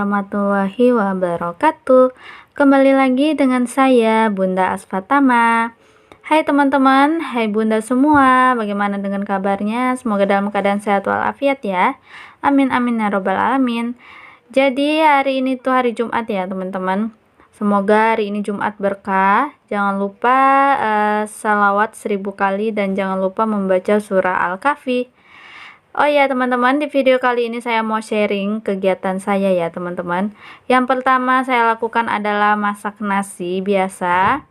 warahmatullahi wabarakatuh. Kembali lagi dengan saya Bunda Asfatama. Hai teman-teman, hai Bunda semua, bagaimana dengan kabarnya? Semoga dalam keadaan sehat walafiat ya. Amin amin ya robbal alamin. Jadi hari ini tuh hari Jumat ya teman-teman. Semoga hari ini Jumat berkah. Jangan lupa salawat 1000 kali dan jangan lupa membaca surah Al-Kahfi. Oh ya teman-teman, di video kali ini saya mau sharing kegiatan saya ya teman-teman. Yang pertama saya lakukan adalah masak nasi biasa.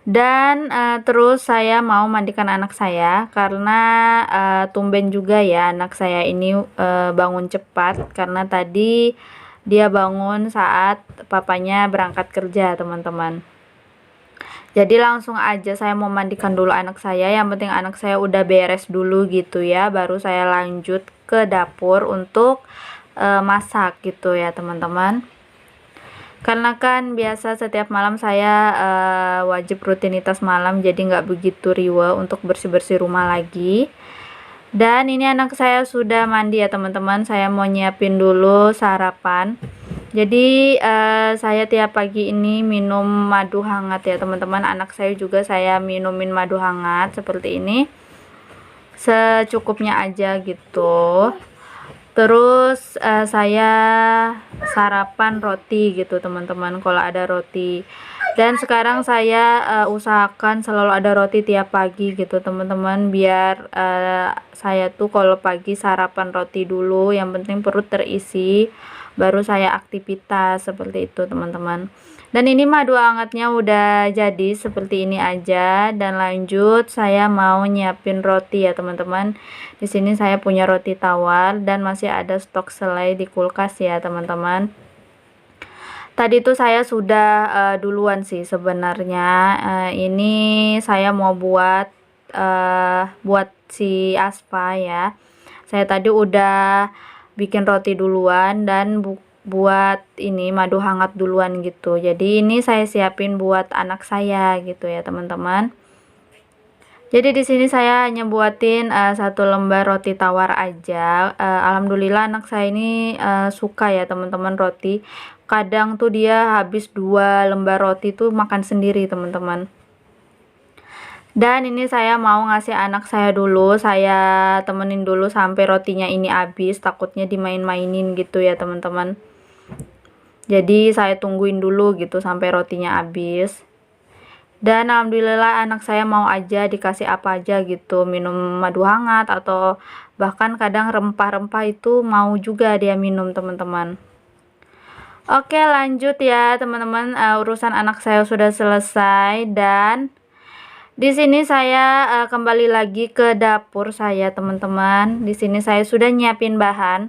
Dan terus saya mau mandikan anak saya karena tumben juga ya anak saya ini bangun cepat karena tadi dia bangun saat papanya berangkat kerja teman-teman. Jadi langsung aja saya mau mandikan dulu anak saya, yang penting anak saya udah beres dulu gitu ya, baru saya lanjut ke dapur untuk masak gitu ya teman-teman. Karena kan biasa setiap malam saya wajib rutinitas malam, jadi nggak begitu riweh untuk bersih-bersih rumah lagi. Dan ini anak saya sudah mandi ya teman-teman, saya mau nyiapin dulu sarapan. Jadi saya tiap pagi ini minum madu hangat ya teman-teman. Anak saya juga saya minumin madu hangat seperti ini, secukupnya aja gitu. Terus saya sarapan roti gitu teman-teman, kalau ada roti. Dan sekarang saya usahakan selalu ada roti tiap pagi gitu teman-teman, biar saya tuh kalau pagi sarapan roti dulu, yang penting perut terisi, baru saya aktivitas seperti itu teman-teman. Dan ini madu hangatnya udah jadi seperti ini aja, dan lanjut saya mau nyiapin roti ya teman-teman. Di sini saya punya roti tawar dan masih ada stok selai di kulkas ya teman-teman. Tadi tuh saya sudah duluan sih sebenarnya. Ini saya mau buat si Aspa ya. Saya tadi udah bikin roti duluan dan buat ini madu hangat duluan gitu. Jadi ini saya siapin buat anak saya gitu ya teman-teman. Jadi di sini saya hanya buatin 1 lembar roti tawar aja. Alhamdulillah anak saya ini suka ya teman-teman roti. Kadang tuh dia habis 2 lembar roti tuh makan sendiri teman-teman. Dan ini saya mau ngasih anak saya dulu, saya temenin dulu sampai rotinya ini habis, takutnya dimain-mainin gitu ya teman-teman. Jadi saya tungguin dulu gitu sampai rotinya habis. Dan alhamdulillah anak saya mau aja dikasih apa aja gitu, minum madu hangat atau bahkan kadang rempah-rempah itu mau juga dia minum teman-teman. Oke lanjut ya teman-teman, urusan anak saya sudah selesai. Dan di sini saya kembali lagi ke dapur saya teman-teman. Di sini saya sudah nyiapin bahan.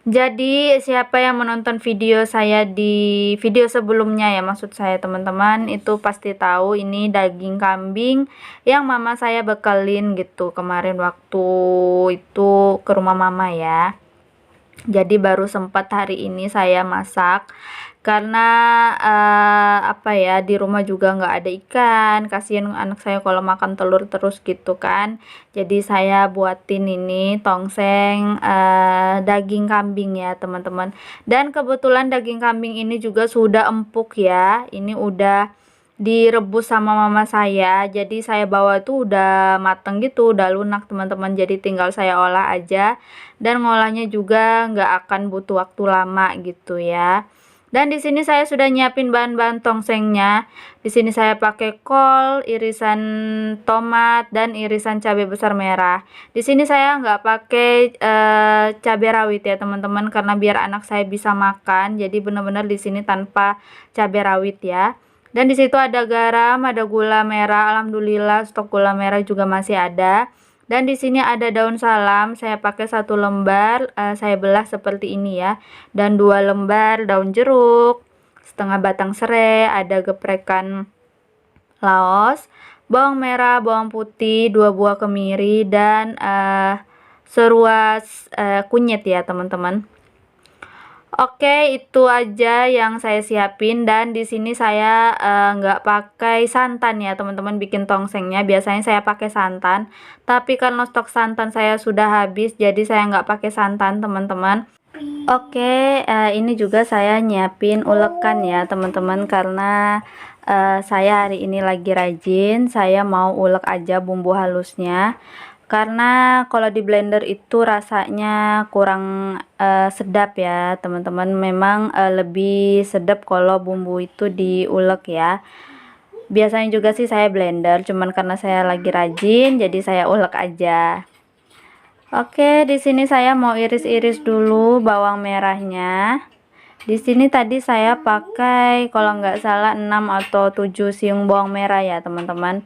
Jadi siapa yang menonton video saya di video sebelumnya ya, maksud saya teman-teman, itu pasti tahu ini daging kambing yang mama saya bekalin gitu kemarin waktu itu ke rumah mama ya. Jadi baru sempat hari ini saya masak karena apa ya, di rumah juga nggak ada ikan, kasihan anak saya kalau makan telur terus gitu kan. Jadi saya buatin ini tongseng daging kambing ya teman-teman. Dan kebetulan daging kambing ini juga sudah empuk ya, ini udah direbus sama mama saya, jadi saya bawa tuh udah mateng gitu, udah lunak teman-teman. Jadi tinggal saya olah aja, dan ngolahnya juga nggak akan butuh waktu lama gitu ya. Dan di sini saya sudah nyiapin bahan-bahan tongsengnya. Di sini saya pakai kol, irisan tomat, dan irisan cabai besar merah. Di sini saya nggak pakai cabai rawit ya teman-teman, karena biar anak saya bisa makan. Jadi benar-benar di sini tanpa cabai rawit ya. Dan di situ ada garam, ada gula merah. Alhamdulillah stok gula merah juga masih ada. Dan di sini ada daun salam, saya pakai 1 lembar, saya belah seperti ini ya. Dan 2 lembar daun jeruk, setengah batang serai, ada geprekan laos, bawang merah, bawang putih, 2 buah kemiri, dan seruas kunyit ya teman-teman. Oke, itu aja yang saya siapin. Dan di sini saya nggak pakai santan ya teman-teman bikin tongsengnya. Biasanya saya pakai santan, tapi karena stok santan saya sudah habis, jadi saya nggak pakai santan teman-teman. Oke, ini juga saya nyiapin ulekan ya teman-teman, karena saya hari ini lagi rajin, saya mau ulek aja bumbu halusnya. Karena kalau di blender itu rasanya kurang sedap ya teman-teman, memang lebih sedap kalau bumbu itu diulek ya. Biasanya juga sih saya blender, cuman karena saya lagi rajin jadi saya ulek aja. Oke, di sini saya mau iris-iris dulu bawang merahnya. Di sini tadi saya pakai kalau nggak salah 6 atau 7 siung bawang merah ya, teman-teman.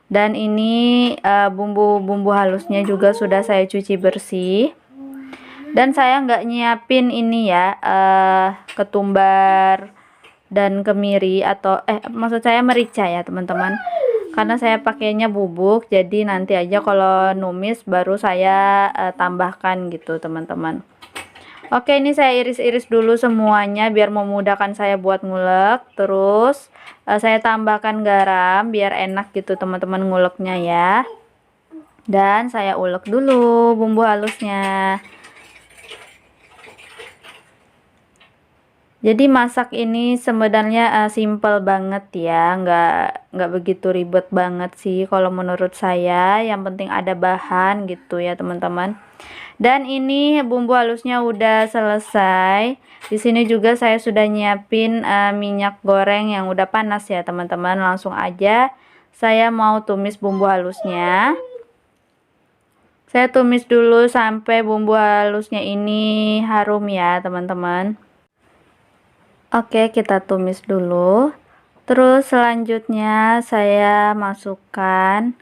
Dan ini bumbu-bumbu halusnya juga sudah saya cuci bersih. Dan saya nggak nyiapin ini ya, ketumbar dan kemiri atau maksud saya merica ya, teman-teman. Karena saya pakainya bubuk, jadi nanti aja kalau numis baru saya tambahkan gitu teman-teman. Oke, ini saya iris-iris dulu semuanya biar memudahkan saya buat ngulek. Terus saya tambahkan garam biar enak gitu teman-teman nguleknya ya. Dan saya ulek dulu bumbu halusnya. Jadi masak ini sebenarnya simple banget ya, nggak begitu ribet banget sih kalau menurut saya. Yang penting ada bahan gitu ya teman-teman. Dan ini bumbu halusnya udah selesai. Di sini juga saya sudah nyiapin minyak goreng yang udah panas ya teman-teman. Langsung aja saya mau tumis bumbu halusnya. Saya tumis dulu sampai bumbu halusnya ini harum ya teman-teman. Oke, kita tumis dulu. Terus selanjutnya saya masukkan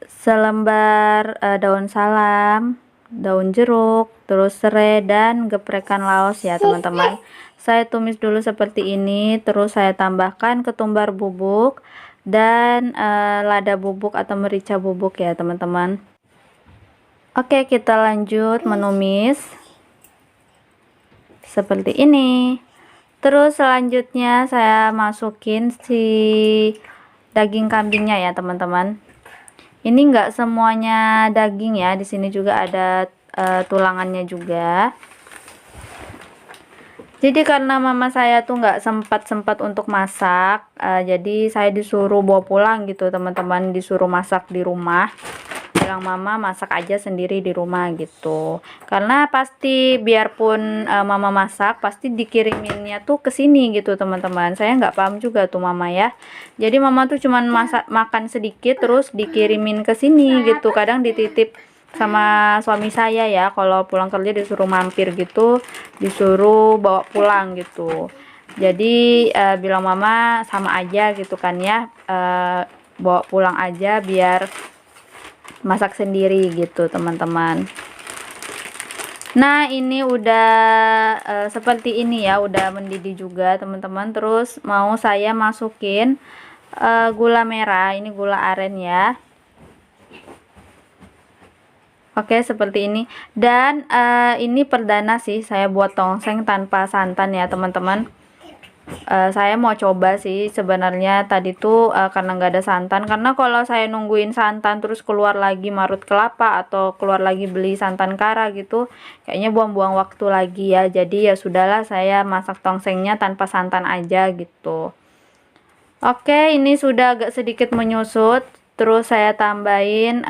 selembar daun salam, daun jeruk, terus serai dan geprekan laos ya teman-teman. Saya tumis dulu seperti ini, terus saya tambahkan ketumbar bubuk dan lada bubuk atau merica bubuk ya teman-teman. Oke, kita lanjut menumis seperti ini. Terus selanjutnya saya masukin si daging kambingnya ya teman-teman. Ini enggak semuanya daging ya, di sini juga ada tulangannya juga. Jadi karena mama saya tuh nggak sempat untuk masak, jadi saya disuruh bawa pulang gitu teman-teman, disuruh masak di rumah. Bilang mama masak aja sendiri di rumah gitu, karena pasti biarpun mama masak pasti dikiriminnya tuh ke sini gitu teman-teman. Saya nggak paham juga tuh mama ya, jadi mama tuh cuman masak makan sedikit terus dikirimin ke sini gitu. Kadang dititip sama suami saya ya, kalau pulang kerja disuruh mampir gitu, disuruh bawa pulang gitu. Jadi bilang mama sama aja gitu kan ya, bawa pulang aja biar masak sendiri gitu teman-teman. Nah ini udah seperti ini ya, udah mendidih juga teman-teman. Terus mau saya masukin gula merah, ini gula aren ya. Oke, seperti ini. Dan ini perdana sih saya buat tongseng tanpa santan ya teman-teman. Saya mau coba sih sebenarnya tadi tuh karena nggak ada santan, karena kalau saya nungguin santan terus keluar lagi marut kelapa atau keluar lagi beli santan kara gitu, kayaknya buang-buang waktu lagi ya. Jadi ya sudahlah, saya masak tongsengnya tanpa santan aja gitu. Oke, ini sudah agak sedikit menyusut. Terus saya tambahin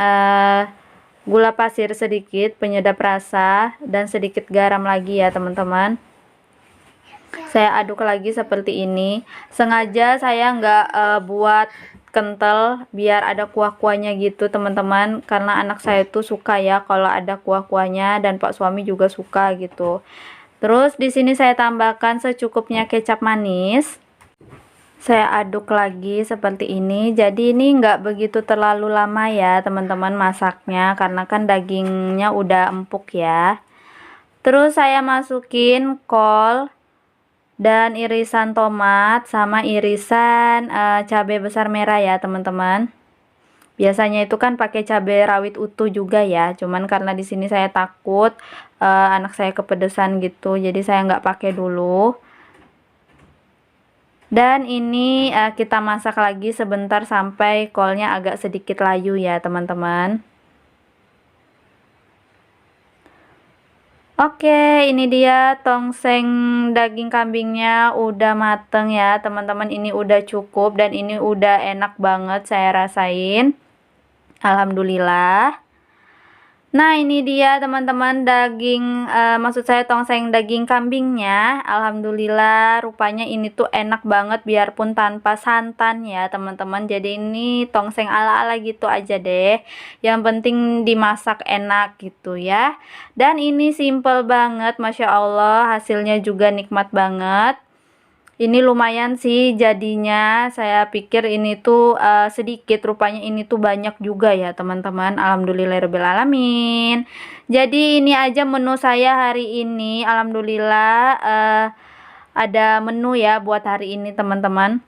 gula pasir sedikit penyedap rasa dan sedikit garam lagi ya teman-teman. Saya aduk lagi seperti ini. Sengaja saya nggak buat kental biar ada kuah-kuahnya gitu teman-teman, karena anak saya tuh suka ya kalau ada kuah-kuahnya, dan pak suami juga suka gitu. Terus di sini saya tambahkan secukupnya kecap manis. Saya aduk lagi seperti ini. Jadi ini nggak begitu terlalu lama ya teman-teman masaknya, karena kan dagingnya udah empuk ya. Terus saya masukin kol dan irisan tomat sama irisan cabai besar merah ya teman-teman. Biasanya itu kan pakai cabai rawit utuh juga ya, cuman karena di sini saya takut anak saya kepedesan gitu, jadi saya nggak pakai dulu. Dan ini kita masak lagi sebentar sampai kolnya agak sedikit layu ya teman-teman. Oke, ini dia tongseng daging kambingnya udah mateng ya teman-teman, ini udah cukup dan ini udah enak banget saya rasain. Alhamdulillah. Nah, ini dia teman-teman daging, maksud saya tongseng daging kambingnya. Alhamdulillah rupanya ini tuh enak banget biarpun tanpa santan ya teman-teman. Jadi ini tongseng ala-ala gitu aja deh. Yang penting dimasak enak gitu ya. Dan ini simple banget, Masya Allah, hasilnya juga nikmat banget. Ini lumayan sih jadinya, saya pikir ini tuh sedikit, rupanya ini tuh banyak juga ya teman-teman. Alhamdulillahirabbil alamin. Jadi ini aja menu saya hari ini. Alhamdulillah ada menu ya buat hari ini teman-teman.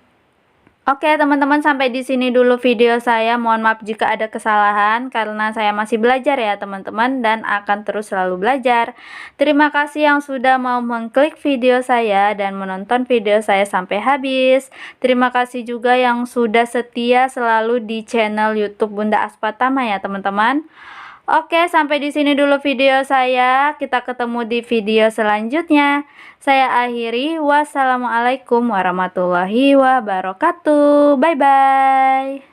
Oke teman-teman, sampai di sini dulu video saya. Mohon maaf jika ada kesalahan karena saya masih belajar ya teman-teman, dan akan terus selalu belajar. Terima kasih yang sudah mau mengklik video saya dan menonton video saya sampai habis. Terima kasih juga yang sudah setia selalu di channel YouTube Bunda Aspatama ya teman-teman. Oke, sampai di sini dulu video saya. Kita ketemu di video selanjutnya. Saya akhiri. Wassalamualaikum warahmatullahi wabarakatuh. Bye bye.